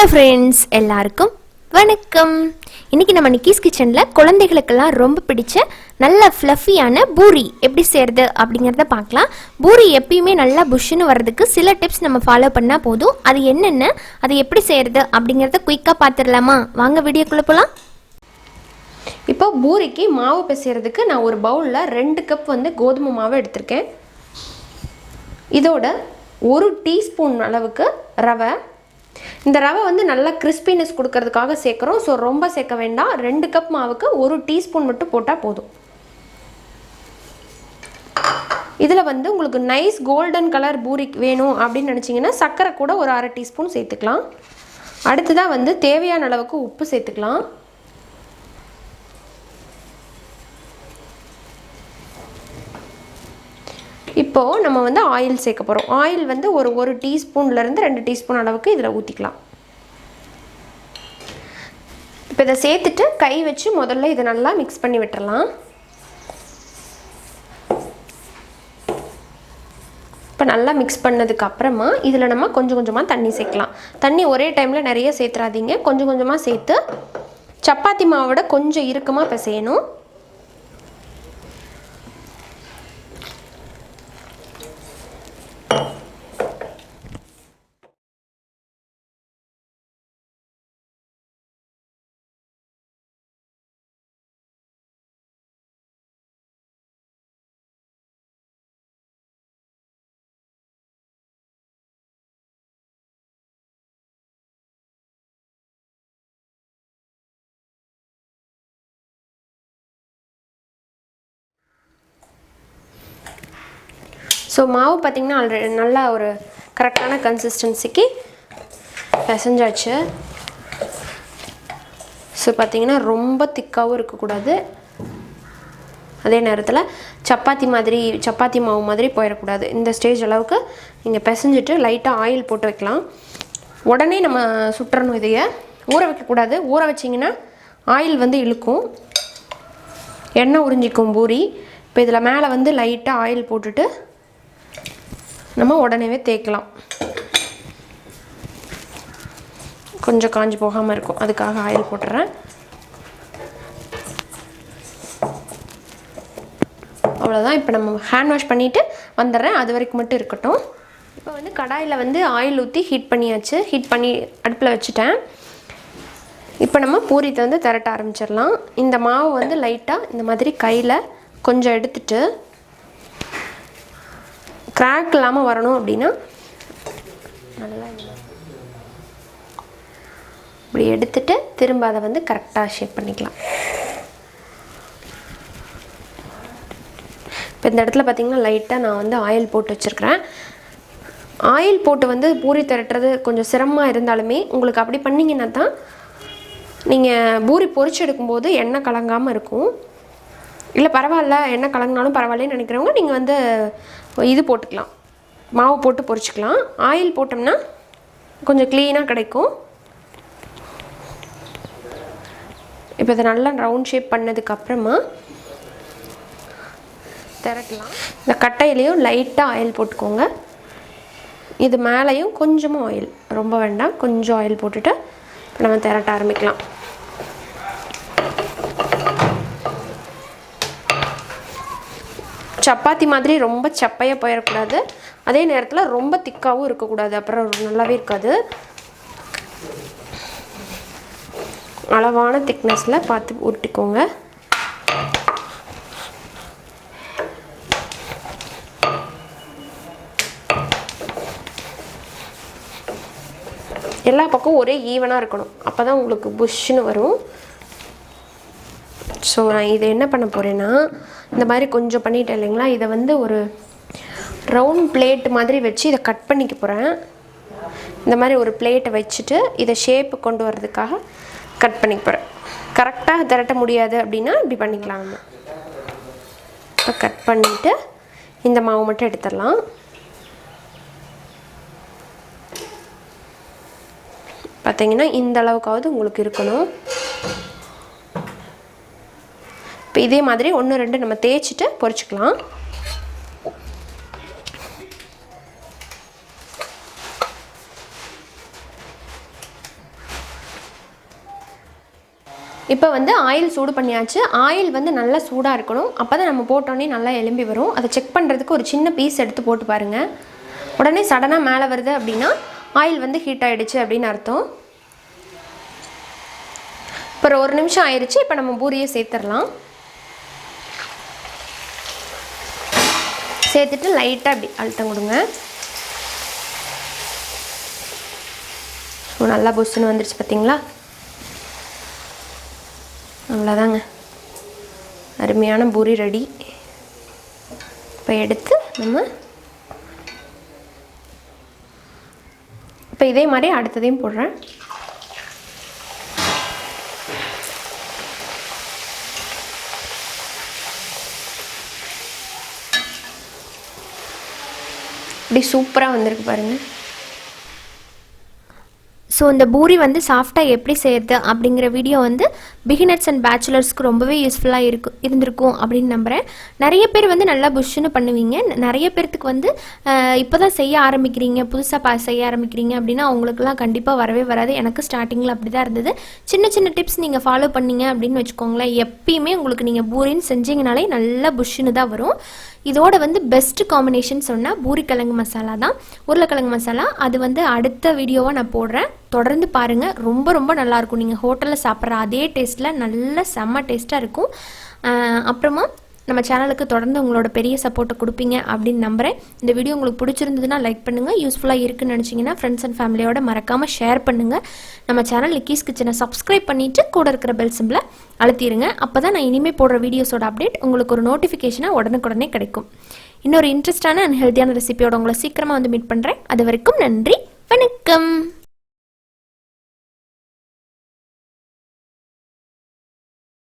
Hello friends, எல்லாருக்கும் வணக்கம். இன்றைக்கி நம்ம நிக்கிஸ் கிச்சனில் குழந்தைகளுக்கெல்லாம் ரொம்ப பிடிச்ச நல்ல ஃப்ளஃபியான பூரி எப்படி செய்கிறது அப்படிங்கிறத பார்க்கலாம். பூரி எப்பயுமே நல்லா புஷ்ஷுன்னு வர்றதுக்கு சில டிப்ஸ் நம்ம ஃபாலோ பண்ணால் போதும். அது என்னென்ன, அதை எப்படி செய்கிறது அப்படிங்கிறத குயிக்காக பார்த்துடலாமா? வாங்க வீடியோக்குள்ளே போகலாம். இப்போ பூரிக்கு மாவு பிசைகிறதுக்கு நான் ஒரு பவுலில் 2 கப் கோதுமை மாவு எடுத்திருக்கேன். இதோட 1 டீஸ்பூன் அளவுக்கு ரவை. இந்த ரவை நல்லா கிறிஸ்பினஸ் கொடுக்கறதுக்காக சேர்க்குறோம். ஸோ ரொம்ப சேர்க்க வேண்டாம். 2 கப் மாவுக்கு 1 டீஸ்பூன் மட்டும் போட்டால் போதும். இதில் உங்களுக்கு நைஸ் கோல்டன் கலர் பூரி வேணும் அப்படின்னு நினச்சிங்கன்னா சர்க்கரை கூட ஒரு 1/2 டீஸ்பூன் சேர்த்துக்கலாம். அடுத்ததாக தேவையான அளவுக்கு உப்பு சேர்த்துக்கலாம். இப்போது நம்ம ஆயில் சேர்க்க போகிறோம். ஆயில் ஒரு டீஸ்பூன்லேருந்து 2 டீஸ்பூன் அளவுக்கு இதில் ஊற்றிக்கலாம். இப்போ இதை சேர்த்துட்டு கை வச்சு முதல்ல இதை நல்லா மிக்ஸ் பண்ணி விட்டுறலாம். இப்போ நல்லா மிக்ஸ் பண்ணதுக்கு அப்புறமா இதில் நம்ம கொஞ்சம் கொஞ்சமாக தண்ணி சேர்க்கலாம். தண்ணி ஒரே டைமில் நிறைய சேர்த்துறாதீங்க. கொஞ்சம் கொஞ்சமாக சேர்த்து சப்பாத்தி மாவோட கொஞ்சம் இறுக்கமாக பிசையணும். ஸோ மாவு பார்த்திங்கன்னா ஆல்ரெடி நல்லா ஒரு கரெக்டான கன்சிஸ்டன்சிக்கு பிசைஞ்சாச்சு. ஸோ பார்த்திங்கன்னா ரொம்ப திக்காகவும் இருக்கக்கூடாது, அதே நேரத்தில் சப்பாத்தி மாவு மாதிரி போயிடக்கூடாது. இந்த ஸ்டேஜ் அளவுக்கு நீங்கள் பிசைஞ்சிட்டு லைட்டாக ஆயில் போட்டு வைக்கலாம். உடனே நம்ம சுட்டுறணும். இதையை ஊற வைக்கக்கூடாது. ஊற வச்சிங்கன்னா ஆயில் இழுக்கும், எண்ணெய் உறிஞ்சிக்கும் பூரி. இப்போ இதில் மேலே லைட்டாக ஆயில் போட்டுட்டு நம்ம உடனே தேய்க்கலாம். கொஞ்சம் காஞ்சி போகாமல் இருக்கும், அதுக்காக ஆயில் போட்டுறேன். அவ்வளோதான். இப்போ நம்ம ஹேண்ட் வாஷ் பண்ணிவிட்டு வந்துடுறேன். அது வரைக்கும் மட்டும் இருக்கட்டும். இப்போ கடாயில் ஆயில் ஊற்றி ஹீட் பண்ணியாச்சு. ஹீட் பண்ணி அடுப்பில் வச்சுட்டேன். இப்போ நம்ம பூரித்தை திரட்ட ஆரம்பிச்சிடலாம். இந்த மாவு லைட்டாக இந்த மாதிரி கையில் கொஞ்சம் எடுத்துட்டு, கிராக் இல்லாமல் வரணும் அப்படின்னா நல்லா இப்படி எடுத்துட்டு திரும்ப அதை கரெக்டாக ஷேப் பண்ணிக்கலாம். இப்போ இந்த இடத்துல பார்த்திங்கன்னா லைட்டாக நான் ஆயில் போட்டு வச்சுருக்கிறேன். ஆயில் போட்டு பூரி திரட்டுறது கொஞ்சம் சிரமமாக இருந்தாலுமே உங்களுக்கு அப்படி பண்ணிங்கன்னா தான் நீங்கள் பூரி பொரிச்சு எடுக்கும்போது எண்ணெய் கலங்காமல் இருக்கும். இல்லை பரவாயில்ல, எண்ணெய் கலங்கினாலும் பரவாயில்லன்னு நினைக்கிறவங்க நீங்கள் இது போட்டுக்கலாம், மாவு போட்டு பொரிச்சிக்கலாம். ஆயில் போட்டோம்னா கொஞ்சம் க்ளீனாக கிடைக்கும். இப்போ இதை நல்லா ரவுண்ட் ஷேப் பண்ணதுக்கப்புறமா திரட்டலாம். இந்த கட்டையிலையும் லைட்டாக ஆயில் போட்டுக்கோங்க. இது மேலேயும் கொஞ்சமாக ஆயில், ரொம்ப வேண்டாம், கொஞ்சம் ஆயில் போட்டுட்டு நம்ம திரட்ட ஆரம்பிக்கலாம். சப்பாத்தி மாதிரி ரொம்ப சப்பையாக போயிடக்கூடாது, அதே நேரத்தில் ரொம்ப திக்காகவும் இருக்கக்கூடாது, அப்புறம் நல்லாவே இருக்காது. அளவான திக்னஸில் பார்த்து உருட்டிக்கோங்க. எல்லா பக்கம் ஒரே ஈவனாக இருக்கணும், அப்போ தான் உங்களுக்கு புஷ்ஷுன்னு வரும். ஸோ நான் இதை என்ன பண்ண போகிறேன்னா, இந்த மாதிரி கொஞ்சம் பண்ணிட்டேன் இல்லைங்களா, இதை ஒரு ரவுண்ட் பிளேட் மாதிரி வச்சு இதை கட் பண்ணிக்க போகிறேன். இந்த மாதிரி ஒரு பிளேட்டை வச்சுட்டு இதை ஷேப்பு கொண்டு வர்றதுக்காக கட் பண்ணிக்க போகிறேன். கரெக்டாக திரட்ட முடியாது அப்படின்னா இப்படி பண்ணிக்கலாம். நம்ம இப்போ கட் பண்ணிவிட்டு இந்த மாவு மட்டும் எடுத்துடலாம். பார்த்திங்கன்னா இந்த அளவுக்காவது உங்களுக்கு இருக்கணும். இப்போ இதே மாதிரி 1-2 நம்ம தேய்ச்சிட்டு பொரிச்சுக்கலாம். இப்போ வந்து ஆயில் சூடு பண்ணியாச்சு. ஆயில் வந்து நல்லா சூடாக இருக்கணும். அப்போ தான் நம்ம போட்டோன்னே நல்லா எலும்பி வரும். அதை செக் பண்ணுறதுக்கு ஒரு சின்ன பீஸ் எடுத்து போட்டு பாருங்கள். உடனே சடனாக மேலே வருது அப்படின்னா ஆயில் வந்து ஹீட் ஆகிடுச்சு அப்படின்னு அர்த்தம். இப்போ ஒரு நிமிஷம் ஆயிடுச்சு. இப்போ நம்ம பூரியை சேர்த்துடலாம். சேர்த்துட்டு லைட்டாக அப்படி அழுத்தம் கொடுங்க. ஸோ நல்லா புஷ்ஷுன்னு வந்துடுச்சு பார்த்தீங்களா? அவ்வளோதாங்க, அருமையான பூரி ரெடி. இப்போ எடுத்து நம்ம இப்போ இதே மாதிரி அடுத்ததையும் போடுறேன். இப்படி சூப்பராக வந்திருக்கு பாருங்கள். ஸோ இந்த பூரி வந்து சாஃப்டாக எப்படி செய்யறது அப்படிங்கிற வீடியோ வந்து பிகினர்ஸ் அண்ட் பேச்சுலர்ஸ்க்கு ரொம்பவே யூஸ்ஃபுல்லாக இருந்திருக்கும் அப்படின்னு நம்புகிறேன். நிறைய பேர் வந்து நல்லா புஷ்ஷுன்னு பண்ணுவீங்க. நிறைய பேர்த்துக்கு வந்து இப்போ தான் செய்ய ஆரம்பிக்கிறீங்க, புதுசாக செய்ய ஆரம்பிக்கிறீங்க அப்படின்னா அவங்களுக்குலாம் கண்டிப்பாக வரவே வராது. எனக்கு ஸ்டார்டிங்கில் அப்படி தான் இருந்தது. சின்ன சின்ன டிப்ஸ் நீங்கள் ஃபாலோ பண்ணீங்க அப்படின்னு வச்சுக்கோங்களேன், எப்பயுமே உங்களுக்கு நீங்கள் பூரின்னு செஞ்சீங்கனாலே நல்லா புஷ்ஷுன்னு தான் வரும். இதோட வந்து பெஸ்ட் காம்பினேஷன் சொன்னால் பூரிக்கிழங்கு மசாலா தான், உருளைக்கிழங்கு மசாலா. அது வந்து அடுத்த வீடியோவாக நான் போடுறேன், தொடர்ந்து பாருங்கள். ரொம்ப ரொம்ப நல்லாயிருக்கும். நீங்கள் ஹோட்டலில் சாப்பிட்ற அதே டேஸ்ட்டில் நல்ல செம்ம டேஸ்ட்டாக இருக்கும். அப்புறமா நம்ம சேனலுக்கு தொடர்ந்து உங்களோட பெரிய சப்போர்ட்டை கொடுப்பீங்க அப்படின்னு நம்புகிறேன். இந்த வீடியோ உங்களுக்கு பிடிச்சிருந்ததுன்னா லைக் பண்ணுங்கள். யூஸ்ஃபுல்லாக இருக்குன்னு நினச்சிங்கன்னா ஃப்ரெண்ட்ஸ் அண்ட் ஃபேமிலியோட மறக்காமல் ஷேர் பண்ணுங்கள். நம்ம சேனல் நிக்கீஸ் கிச்சனை சப்ஸ்கிரைப் பண்ணிவிட்டு கூட இருக்கிற பெல் சிம்பிளை அழுத்திடுங்க. அப்போ தான் நான் இனிமேல் போடுற வீடியோஸோட அப்டேட் உங்களுக்கு ஒரு நோட்டிஃபிகேஷனாக உடனுக்குடனே கிடைக்கும். இன்னொரு இன்ட்ரெஸ்டான அண்ட் ஹெல்த்தியான ரெசிபியோட உங்களை சீக்கிரமாக வந்து மீட் பண்ணுறேன். அது வரைக்கும் நன்றி, வணக்கம்.